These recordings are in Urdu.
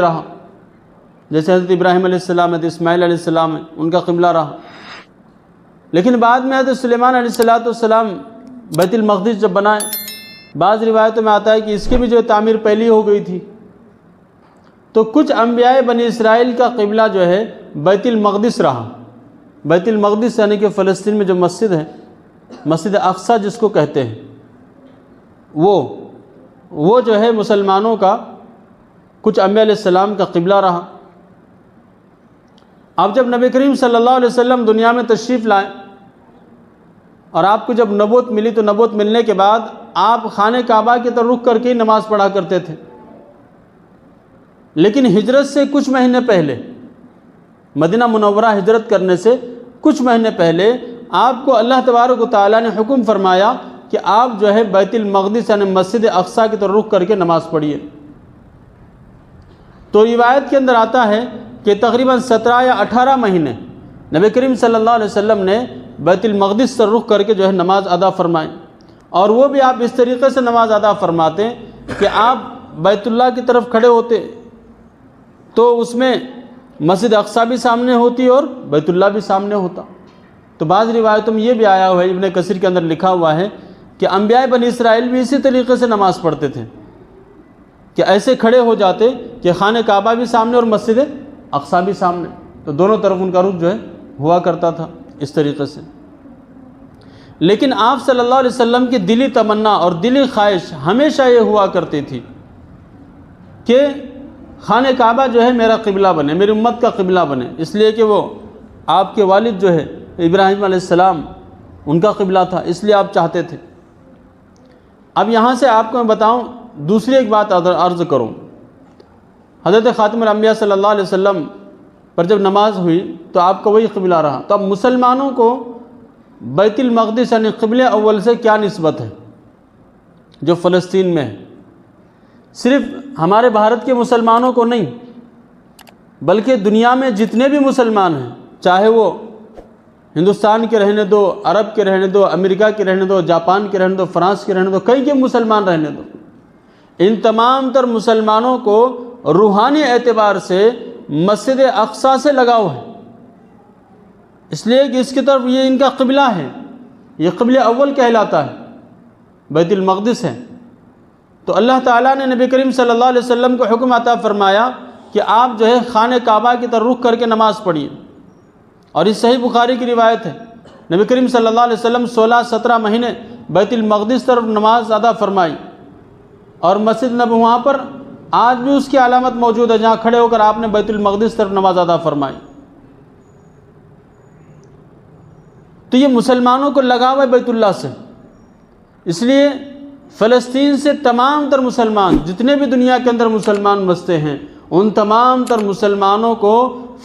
رہا، جیسے حضرت ابراہیم علیہ السلام، حضرت اسماعیل علیہ السلام ان کا قبلہ رہا۔ لیکن بعد میں حضرت سلیمان علیہ السلام بیت المقدس جب بنائے، بعض روایتوں میں آتا ہے کہ اس کی بھی جو تعمیر پہلی ہو گئی تھی، تو کچھ انبیاء بنی اسرائیل کا قبلہ جو ہے بیت المقدس رہا۔ بیت المقدس یعنی کہ فلسطین میں جو مسجد ہے، مسجد اقصی جس کو کہتے ہیں، وہ جو ہے مسلمانوں کا کچھ انبیاء علیہ السلام کا قبلہ رہا۔ اب جب نبی کریم صلی اللہ علیہ وسلم دنیا میں تشریف لائے اور آپ کو جب نبوت ملی، تو نبوت ملنے کے بعد آپ خانہ کعبہ کی طرف رخ کر کے نماز پڑھا کرتے تھے۔ لیکن ہجرت سے کچھ مہینے پہلے، مدینہ منورہ ہجرت کرنے سے کچھ مہینے پہلے، آپ کو اللہ تبارک و تعالیٰ نے حکم فرمایا کہ آپ جو ہے بیت المقدس یعنی مسجد اقصی کی طرف رخ کر کے نماز پڑھیے۔ تو روایت کے اندر آتا ہے کہ تقریباً 17 یا 18 مہینے نبی کریم صلی اللہ علیہ وسلم نے بیت المقدس سے رخ کر کے جو ہے نماز ادا فرمائی، اور وہ بھی آپ اس طریقے سے نماز ادا فرماتے کہ آپ بیت اللہ کی طرف کھڑے ہوتے تو اس میں مسجد اقصی بھی سامنے ہوتی اور بیت اللہ بھی سامنے ہوتا۔ تو بعض روایتوں میں یہ بھی آیا ہوا ہے، ابن کثیر کے اندر لکھا ہوا ہے کہ انبیاء بنی اسرائیل بھی اسی طریقے سے نماز پڑھتے تھے کہ ایسے کھڑے ہو جاتے کہ خانہ کعبہ بھی سامنے اور مسجد اقصی بھی سامنے، تو دونوں طرف ان کا رخ جو ہے ہوا کرتا تھا اس طریقے سے۔ لیکن آپ صلی اللہ علیہ وسلم کی دلی تمنا اور دلی خواہش ہمیشہ یہ ہوا کرتی تھی کہ خانہ کعبہ جو ہے میرا قبلہ بنے، میری امت کا قبلہ بنے، اس لیے کہ وہ آپ کے والد جو ہے ابراہیم علیہ السلام ان کا قبلہ تھا، اس لیے آپ چاہتے تھے۔ اب یہاں سے آپ کو میں بتاؤں، دوسری ایک بات عرض کروں، حضرت خاتم الانبیاء صلی اللہ علیہ وسلم پر جب نماز ہوئی تو آپ کا وہی قبلہ رہا، تو اب مسلمانوں کو بیت المقدس یعنی قبلہ اول سے کیا نسبت ہے جو فلسطین میں ہے؟ صرف ہمارے بھارت کے مسلمانوں کو نہیں، بلکہ دنیا میں جتنے بھی مسلمان ہیں، چاہے وہ ہندوستان کے رہنے دو، عرب کے رہنے دو، امریکہ کے رہنے دو، جاپان کے رہنے دو، فرانس کے رہنے دو، کئی کے مسلمان رہنے دو، ان تمام تر مسلمانوں کو روحانی اعتبار سے مسجد اقصی سے لگاؤ ہے، اس لیے کہ اس کی طرف یہ ان کا قبلہ ہے، یہ قبلہ اول کہلاتا ہے، بیت المقدس ہے۔ تو اللہ تعالیٰ نے نبی کریم صلی اللہ علیہ وسلم کو حکم عطا فرمایا کہ آپ جو ہے خانہ کعبہ کی طرف رخ کر کے نماز پڑھیے، اور اس صحیح بخاری کی روایت ہے، نبی کریم صلی اللہ علیہ وسلم 16-17 مہینے بیت المقدس طرف نماز ادا فرمائی، اور مسجد نبوی وہاں پر آج بھی اس کی علامت موجود ہے جہاں کھڑے ہو کر آپ نے بیت المقدس طرف نماز ادا فرمائی۔ تو یہ مسلمانوں کو لگا ہوا ہے بیت اللہ سے، اس لیے فلسطین سے تمام تر مسلمان جتنے بھی دنیا کے اندر مسلمان بستے ہیں، ان تمام تر مسلمانوں کو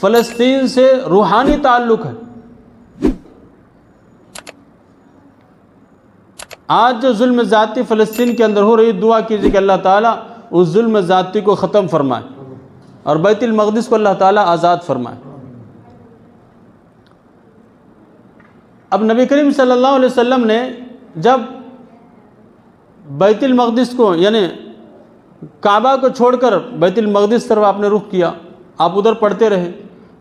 فلسطین سے روحانی تعلق ہے۔ آج جو ظلم ذاتی فلسطین کے اندر ہو رہی، دعا کیجیے کہ اللہ تعالیٰ اس ظلم ذاتی کو ختم فرمائے اور بیت المقدس کو اللہ تعالیٰ آزاد فرمائے۔ اب نبی کریم صلی اللہ علیہ وسلم نے جب بیت المقدس کو یعنی کعبہ کو چھوڑ کر بیت المقدس طرف آپ نے رخ کیا، آپ ادھر پڑھتے رہے،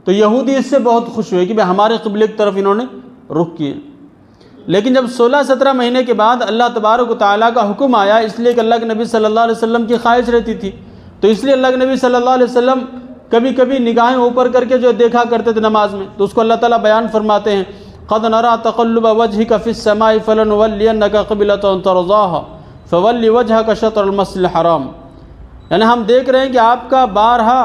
تو یہودی اس سے بہت خوش ہوئے کہ بھئی ہمارے قبلے کی طرف انہوں نے رخ کیے۔ لیکن جب 16-17 مہینے کے بعد اللہ تبارک و تعالیٰ کا حکم آیا، اس لیے کہ اللہ کے نبی صلی اللہ علیہ وسلم کی خواہش رہتی تھی، تو اس لیے اللہ کے نبی صلی اللہ علیہ وسلم کبھی کبھی نگاہیں اوپر کر کے جو دیکھا کرتے تھے نماز میں، تو اس کو اللہ تعالیٰ بیان فرماتے ہیں، قَدْ نَرَىٰ تَقَلُّبَ وَجْهِكَ فِي السَّمَاءِ فَلَنُوَلِّيَنَّكَ قِبْلَةً تَرْضَاهَا فَوَلِّ وَجْهَكَ شَطْرَ الْمَسْجِدِ الْحَرَامِ، یعنی ہم دیکھ رہے ہیں کہ آپ کا بارہا